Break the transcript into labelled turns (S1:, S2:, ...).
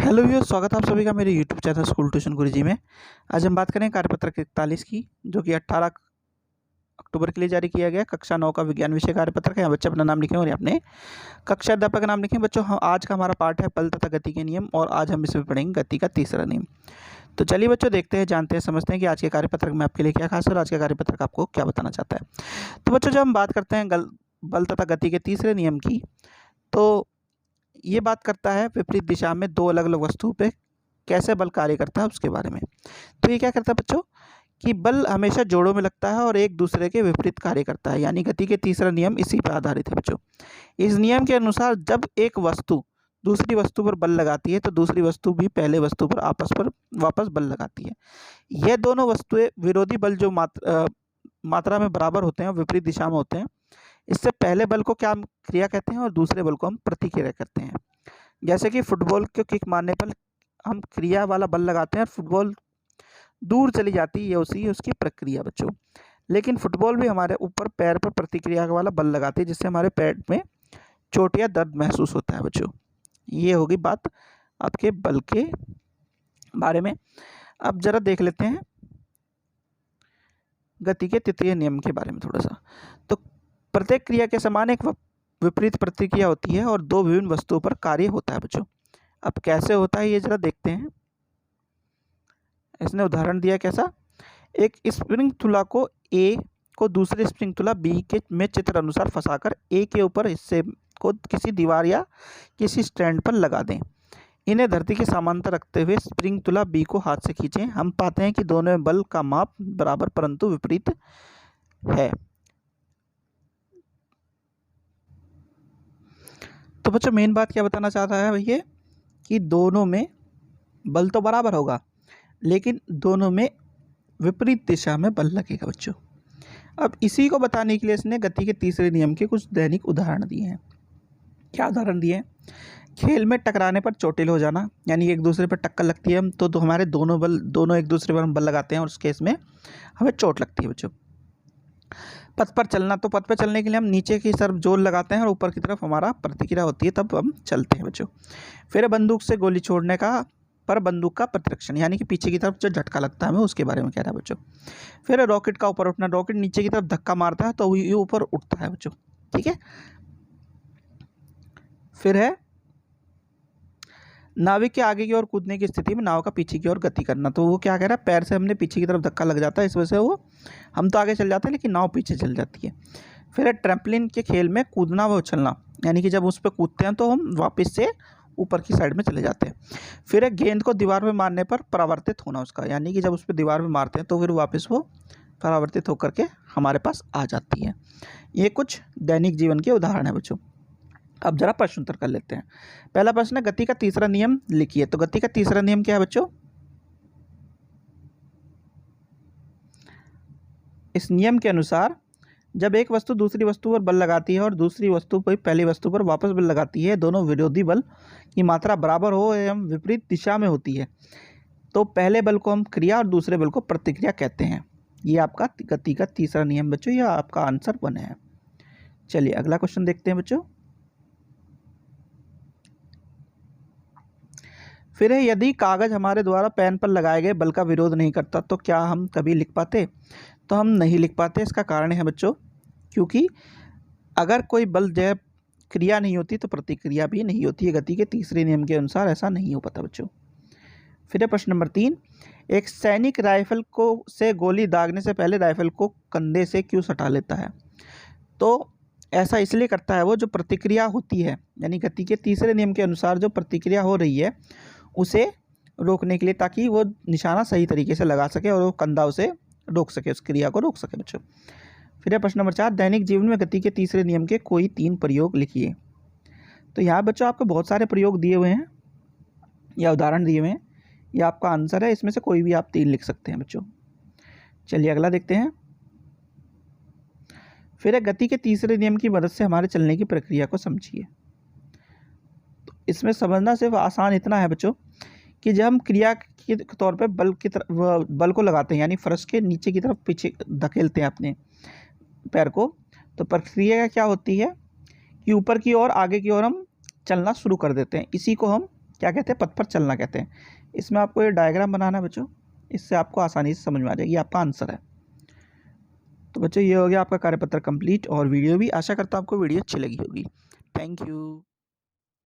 S1: Hello viewers, स्वागत है आप सभी का मेरे यूट्यूब चैनल स्कूल ट्यूशन गुरुजी में। आज हम बात करें कार्यपत्रक 41 की, जो कि 18 अक्टूबर के लिए जारी किया गया। कक्षा 9 का विज्ञान विषय कार्यपत्रक है। यहाँ बच्चे अपना नाम लिखें और अपने कक्षा अध्यापक का नाम लिखें। बच्चों, आज का हमारा पाठ है बल तथा गति के नियम, और आज हम इसमें पढ़ेंगे गति का तीसरा नियम। तो चलिए बच्चों, देखते हैं, जानते हैं, समझते हैं कि आज के कार्यपत्रक में आपके लिए क्या खास है और आज का कार्यपत्रक आपको क्या बताना चाहता है। तो बच्चों, जब हम बात करते हैं बल तथा गति के तीसरे नियम की, तो ये बात करता है विपरीत दिशा में दो अलग अलग वस्तुओं पे कैसे बल कार्य करता है उसके बारे में। तो ये क्या करता है बच्चों कि बल हमेशा जोड़ों में लगता है और एक दूसरे के विपरीत कार्य करता है, यानी गति के तीसरा नियम इसी पर आधारित है बच्चों। इस नियम के अनुसार जब एक वस्तु दूसरी वस्तु पर बल लगाती है तो दूसरी वस्तु भी पहले वस्तु पर वापस बल लगाती है। यह दोनों वस्तुएं विरोधी बल जो मात्रा में बराबर होते हैं, विपरीत दिशा में होते हैं। इससे पहले बल को क्या हम क्रिया कहते हैं और दूसरे बल को हम प्रतिक्रिया कहते हैं। जैसे कि फुटबॉल के किक मारने पर हम क्रिया वाला बल लगाते हैं और फुटबॉल दूर चली जाती है, ये उसकी प्रक्रिया बच्चों। लेकिन फुटबॉल भी हमारे ऊपर पैर पर प्रतिक्रिया वाला बल लगाती है, जिससे हमारे पैर में चोट या दर्द महसूस होता है बच्चों। ये होगी बात आपके बल के बारे में। अब जरा देख लेते हैं गति के तृतीय नियम के बारे में थोड़ा सा। तो प्रत्येक क्रिया के समान एक विपरीत प्रतिक्रिया होती है और दो विभिन्न वस्तुओं पर कार्य होता है बच्चों। अब कैसे होता है ये जरा देखते हैं। इसने उदाहरण दिया कैसा। एक स्प्रिंग तुला को ए को दूसरे स्प्रिंग तुला बी के में चित्र अनुसार फंसाकर ए के ऊपर हिस्से को किसी दीवार या किसी स्टैंड पर लगा दें। इन्हें धरती के समांतर रखते हुए स्प्रिंग तुला बी को हाथ से खींचें। हम पाते हैं कि दोनों में बल का माप बराबर परंतु विपरीत है। तो बच्चों, मेन बात क्या बताना चाहता है भैया कि दोनों में बल तो बराबर होगा, लेकिन दोनों में विपरीत दिशा में बल लगेगा बच्चों। अब इसी को बताने के लिए इसने गति के तीसरे नियम के कुछ दैनिक उदाहरण दिए हैं। क्या उदाहरण दिए हैं? खेल में टकराने पर चोटिल हो जाना, यानी एक दूसरे पर टक्कर लगती है तो हमारे दोनों एक दूसरे पर हम बल लगाते हैं और उस केस में हमें चोट लगती है बच्चों। पथ पर चलना, तो पथ पर चलने के लिए हम नीचे की तरफ जोर लगाते हैं और ऊपर की तरफ हमारा प्रतिक्रिया होती है, तब हम चलते हैं बच्चों। फिर बंदूक से गोली छोड़ने का पर बंदूक का प्रतिरक्षण, यानी कि पीछे की तरफ जो झटका लगता है हमें उसके बारे में कह रहा है बच्चों। फिर रॉकेट का ऊपर उठना, रॉकेट नीचे की तरफ धक्का मारता है तो ये ऊपर उठता है बच्चों, ठीक है। फिर है नाविक के आगे की ओर कूदने की स्थिति में नाव का पीछे की ओर गति करना, तो वो क्या कह रहा है, पैर से हमने पीछे की तरफ धक्का लग जाता है, इस वजह से वो हम तो आगे चल जाते हैं लेकिन नाव पीछे चल जाती है। फिर है ट्रैम्पलिन के खेल में कूदना व उछलना, यानी कि जब उस पर कूदते हैं तो हम वापस से ऊपर की साइड में चले जाते हैं। फिर है गेंद को दीवार में मारने पर परावर्तित होना उसका, यानी कि जब उस पर दीवार में मारते हैं तो फिर वापस वो परावर्तित होकर के हमारे पास आ जाती है। ये कुछ दैनिक जीवन के उदाहरण है बच्चों। अब जरा प्रश्न उत्तर कर लेते हैं। पहला प्रश्न है, गति का तीसरा नियम लिखिए। तो गति का तीसरा नियम क्या है बच्चों? इस नियम के अनुसार जब एक वस्तु दूसरी वस्तु पर बल लगाती है और दूसरी वस्तु पर पहली वस्तु पर वापस बल लगाती है, दोनों विरोधी बल की मात्रा बराबर हो एवं विपरीत दिशा में होती है, तो पहले बल को हम क्रिया और दूसरे बल को प्रतिक्रिया कहते हैं। ये आपका गति का तीसरा नियम बच्चों, यह आपका आंसर बने है। चलिए अगला क्वेश्चन देखते हैं बच्चों। फिर है, यदि कागज हमारे द्वारा पेन पर लगाए गए बल का विरोध नहीं करता तो क्या हम कभी लिख पाते? तो हम नहीं लिख पाते। इसका कारण है बच्चों, क्योंकि अगर कोई बल जय क्रिया नहीं होती तो प्रतिक्रिया भी नहीं होती है। गति के तीसरे नियम के अनुसार ऐसा नहीं हो पाता बच्चों। फिर है प्रश्न नंबर 3, एक सैनिक राइफल को से गोली दागने से पहले राइफल को कंधे से क्यों सटा लेता है? तो ऐसा इसलिए करता है वो, जो प्रतिक्रिया होती है, यानी गति के तीसरे नियम के अनुसार जो प्रतिक्रिया हो रही है उसे रोकने के लिए, ताकि वो निशाना सही तरीके से लगा सके और वो कंधा उसे रोक सके, उस क्रिया को रोक सके बच्चों। फिर है प्रश्न नंबर 4, दैनिक जीवन में गति के तीसरे नियम के कोई 3 प्रयोग लिखिए। तो यहाँ बच्चों आपको बहुत सारे प्रयोग दिए हुए हैं या उदाहरण दिए हुए हैं, यह आपका आंसर है। इसमें से कोई भी आप 3 लिख सकते हैं बच्चों। चलिए अगला देखते हैं। फिर है, गति के तीसरे नियम की मदद से हमारे चलने की प्रक्रिया को समझिए। तो इसमें समझना सिर्फ आसान इतना है बच्चों कि जब हम क्रिया के तौर पे बल को लगाते हैं, यानी फर्श के नीचे की तरफ पीछे धकेलते हैं अपने पैर को, तो प्रक्रिया क्या होती है कि ऊपर की ओर आगे की ओर हम चलना शुरू कर देते हैं। इसी को हम क्या कहते हैं, पथ पर चलना कहते हैं। इसमें आपको ये डायग्राम बनाना है बच्चों, इससे आपको आसानी से समझ में आ जाएगी, आपका आंसर है। तो बच्चों ये हो गया आपका कार्यपत्र कंप्लीट और वीडियो भी। आशा करता हूँ आपको वीडियो अच्छी लगी होगी। Thank you.